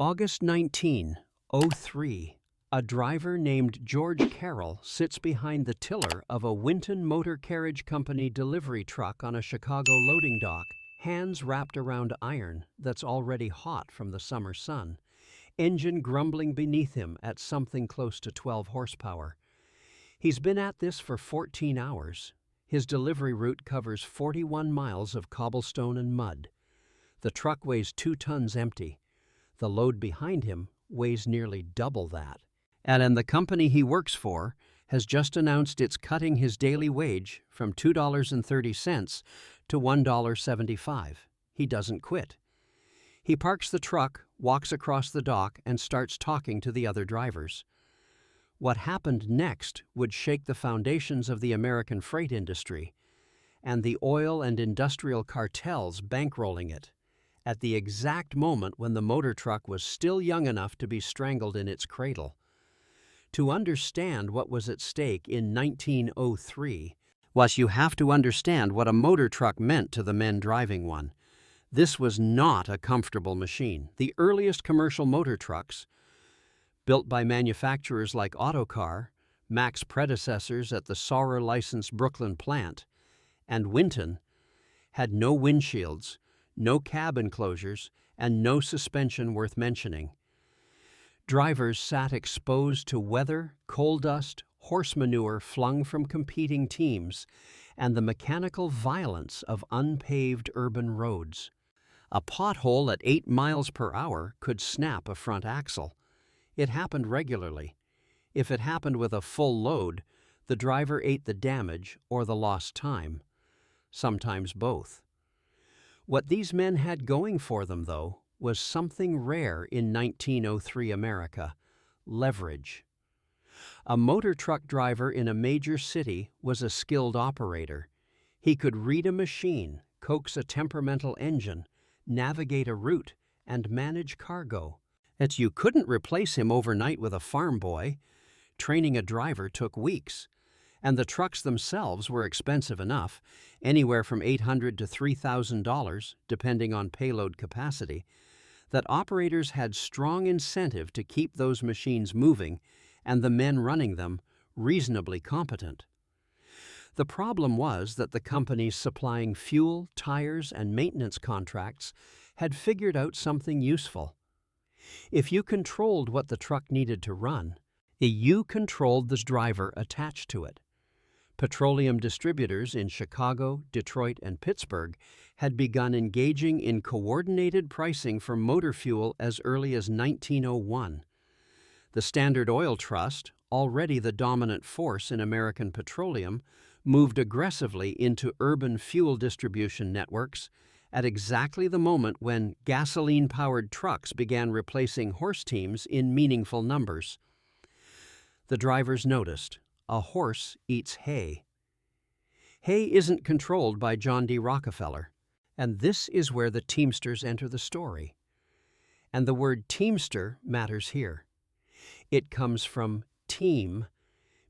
August 19, '03, a driver named George Caroll sits behind the tiller of a Winton Motor Carriage Company delivery truck on a Chicago loading dock, hands wrapped around iron that's already hot from the summer sun, engine grumbling beneath him at something close to 12 horsepower. He's been at this for 14 hours. His delivery route covers 41 miles of cobblestone and mud. The truck weighs 2 tons empty. The load behind him weighs nearly double that. And the company he works for has just announced it's cutting his daily wage from $2.30 to $1.75. He doesn't quit. He parks the truck, walks across the dock, and starts talking to the other drivers. What happened next would shake the foundations of the American freight industry and the oil and industrial cartels bankrolling it, at the exact moment when the motor truck was still young enough to be strangled in its cradle. To understand what was at stake in 1903, you have to understand what a motor truck meant to the men driving one. This was not a comfortable machine. The earliest commercial motor trucks, built by manufacturers like Autocar, Mac's predecessors at the Saurer-licensed Brooklyn plant, and Winton, had no windshields, no cab enclosures, and no suspension worth mentioning. Drivers sat exposed to weather, coal dust, horse manure flung from competing teams, and the mechanical violence of unpaved urban roads. A pothole at 8 miles per hour could snap a front axle. It happened regularly. If it happened with a full load, the driver ate the damage or the lost time, sometimes both. What these men had going for them, though, was something rare in 1903 America: leverage. A motor truck driver in a major city was a skilled operator. He could read a machine, coax a temperamental engine, navigate a route, and manage cargo. You couldn't replace him overnight with a farm boy. Training a driver took weeks, and the trucks themselves were expensive enough, anywhere from $800 to $3,000, depending on payload capacity, that operators had strong incentive to keep those machines moving and the men running them reasonably competent. The problem was that the companies supplying fuel, tires, and maintenance contracts had figured out something useful. If you controlled what the truck needed to run, you controlled the driver attached to it. Petroleum distributors in Chicago, Detroit, and Pittsburgh had begun engaging in coordinated pricing for motor fuel as early as 1901. The Standard Oil Trust, already the dominant force in American petroleum, moved aggressively into urban fuel distribution networks at exactly the moment when gasoline-powered trucks began replacing horse teams in meaningful numbers. The drivers noticed: a horse eats hay. Hay isn't controlled by John D. Rockefeller, and this is where the Teamsters enter the story. And the word Teamster matters here. It comes from team,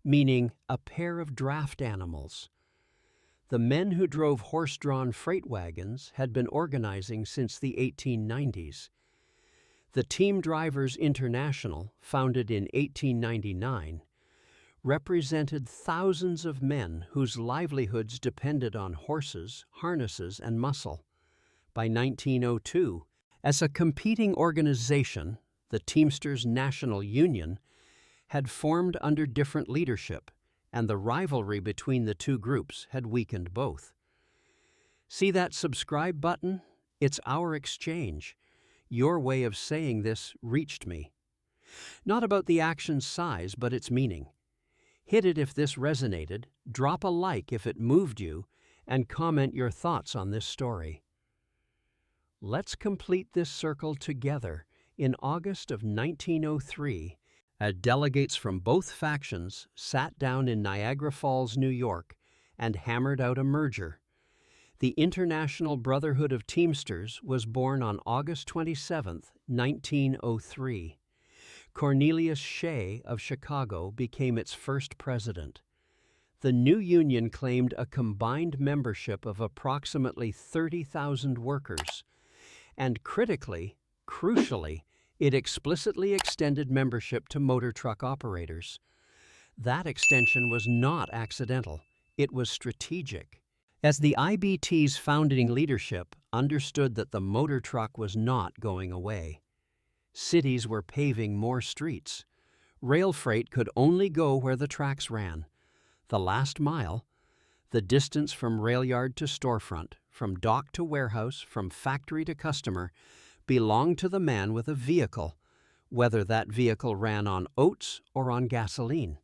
meaning a pair of draft animals. The men who drove horse-drawn freight wagons had been organizing since the 1890s. The Team Drivers International, founded in 1899, represented thousands of men whose livelihoods depended on horses, harnesses, and muscle. By 1902, as a competing organization, the Teamsters National Union had formed under different leadership, and the rivalry between the two groups had weakened both. See that subscribe button? It's our exchange. Your way of saying this reached me. Not about the action's size, but its meaning. Hit it if this resonated, drop a like if it moved you, and comment your thoughts on this story. Let's complete this circle together. In August of 1903, delegates from both factions sat down in Niagara Falls, New York, and hammered out a merger. The International Brotherhood of Teamsters was born on August 27, 1903. Cornelius Shea of Chicago became its first president. The new union claimed a combined membership of approximately 30,000 workers, and crucially, It explicitly extended membership to motor truck operators. That extension was not accidental. It was strategic. As the IBT's founding leadership understood that the motor truck was not going away. Cities were paving more streets. Rail freight could only go where the tracks ran. The last mile, the distance from rail yard to storefront, from dock to warehouse, from factory to customer, belonged to the man with a vehicle, whether that vehicle ran on oats or on gasoline.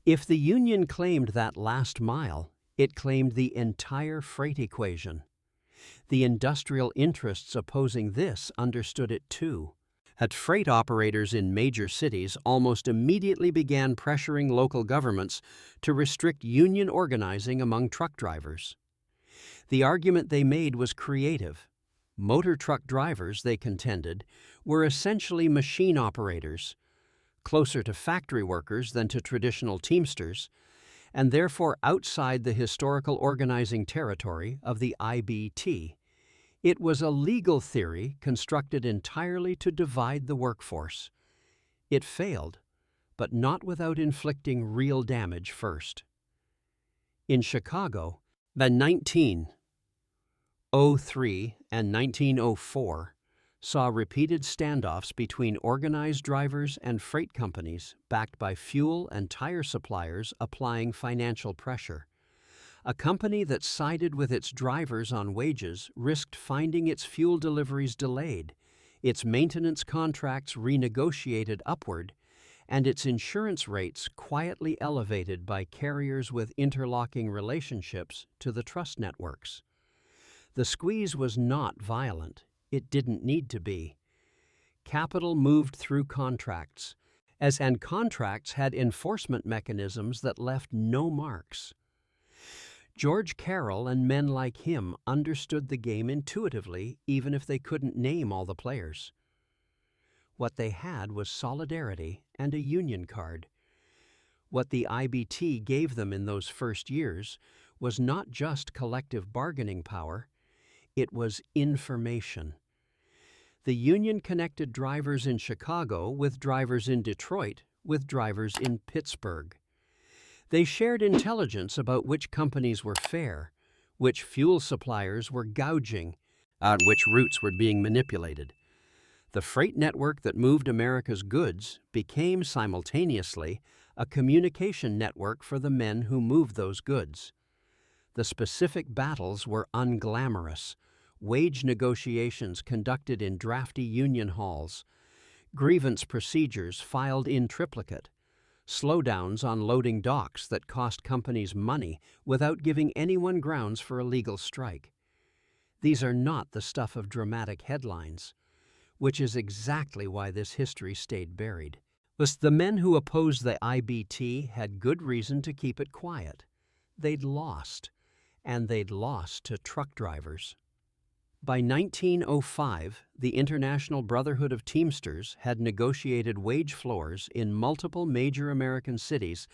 If the union claimed that last mile, it claimed the entire freight equation. The industrial interests opposing this understood it too. Freight operators in major cities almost immediately began pressuring local governments to restrict union organizing among truck drivers. The argument they made was creative. Motor truck drivers, they contended, were essentially machine operators, closer to factory workers than to traditional Teamsters, and therefore outside the historical organizing territory of the IBT. It was a legal theory constructed entirely to divide the workforce. It failed, but not without inflicting real damage first. In Chicago, the 1903 and 1904 saw repeated standoffs between organized drivers and freight companies backed by fuel and tire suppliers applying financial pressure. A company that sided with its drivers on wages risked finding its fuel deliveries delayed, its maintenance contracts renegotiated upward, and its insurance rates quietly elevated by carriers with interlocking relationships to the trust networks. The squeeze was not violent. It didn't need to be. Capital moved through contracts, and contracts had enforcement mechanisms that left no marks. George Caroll and men like him understood the game intuitively, even if they couldn't name all the players. What they had was solidarity and a union card. What the IBT gave them in those first years was not just collective bargaining power, it was information. The union connected drivers in Chicago with drivers in Detroit with drivers in Pittsburgh. They shared intelligence about which companies were fair, which fuel suppliers were gouging, which routes were being manipulated. The freight network that moved America's goods became simultaneously a communication network for the men who moved those goods. The specific battles were unglamorous. Wage negotiations conducted in drafty union halls, grievance procedures filed in triplicate, slowdowns on loading docks that cost companies money without giving anyone grounds for a legal strike. These are not the stuff of dramatic headlines, which is exactly why this history stayed buried. The men who opposed the IBT had good reason to keep it quiet. They'd lost, and they'd lost to truck drivers. By 1905, the International Brotherhood of Teamsters had negotiated wage floors in multiple major American cities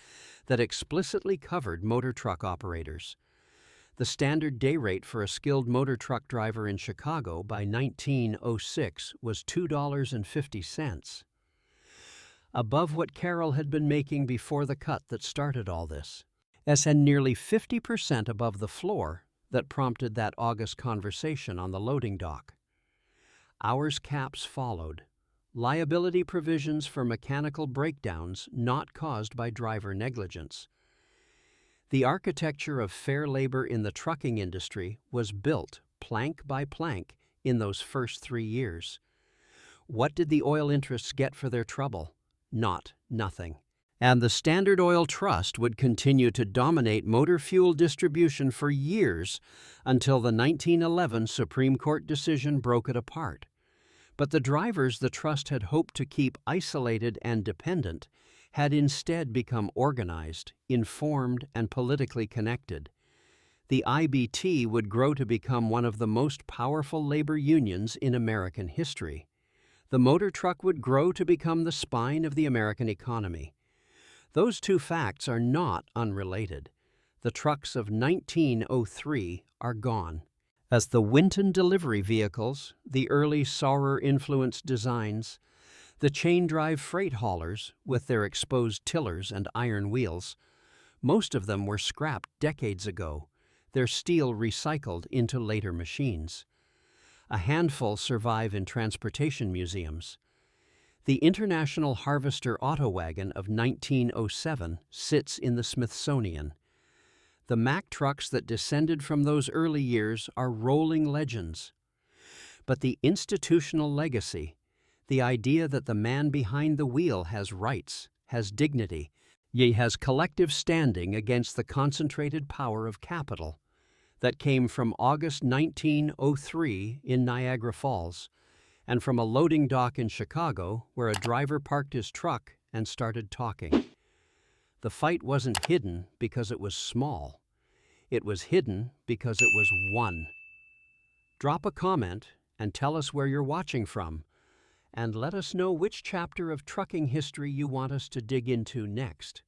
that explicitly covered motor truck operators. The standard day rate for a skilled motor truck driver in Chicago by 1906 was $2.50, above what Caroll had been making before the cut that started all this, and nearly 50% above the floor that prompted that August conversation on the loading dock. Hours caps followed, liability provisions for mechanical breakdowns not caused by driver negligence. The architecture of fair labor in the trucking industry was built plank by plank in those first 3 years. What did the oil interests get for their trouble? Nothing. And the Standard Oil Trust would continue to dominate motor fuel distribution for years until the 1911 Supreme Court decision broke it apart. But the drivers the trust had hoped to keep isolated and dependent had instead become organized, informed, and politically connected. The IBT would grow to become one of the most powerful labor unions in American history. The motor truck would grow to become the spine of the American economy. Those two facts are not unrelated. The trucks of 1903 are gone. As the Winton delivery vehicles, the early Saurer-influenced designs, the chain-drive freight haulers with their exposed tillers and iron wheels, most of them were scrapped decades ago, their steel recycled into later machines. A handful survive in transportation museums. The International Harvester auto wagon of 1907 sits in the Smithsonian. The Mack trucks that descended from those early years are rolling legends. But the institutional legacy, the idea that the man behind the wheel has rights, has dignity, yea, has collective standing against the concentrated power of capital, that came from August 1903 in Niagara Falls, and from a loading dock in Chicago where a driver parked his truck and started talking. The fight wasn't hidden because it was small. It was hidden because it was won. Drop a comment and tell us where you're watching from, and let us know which chapter of trucking history you want us to dig into next.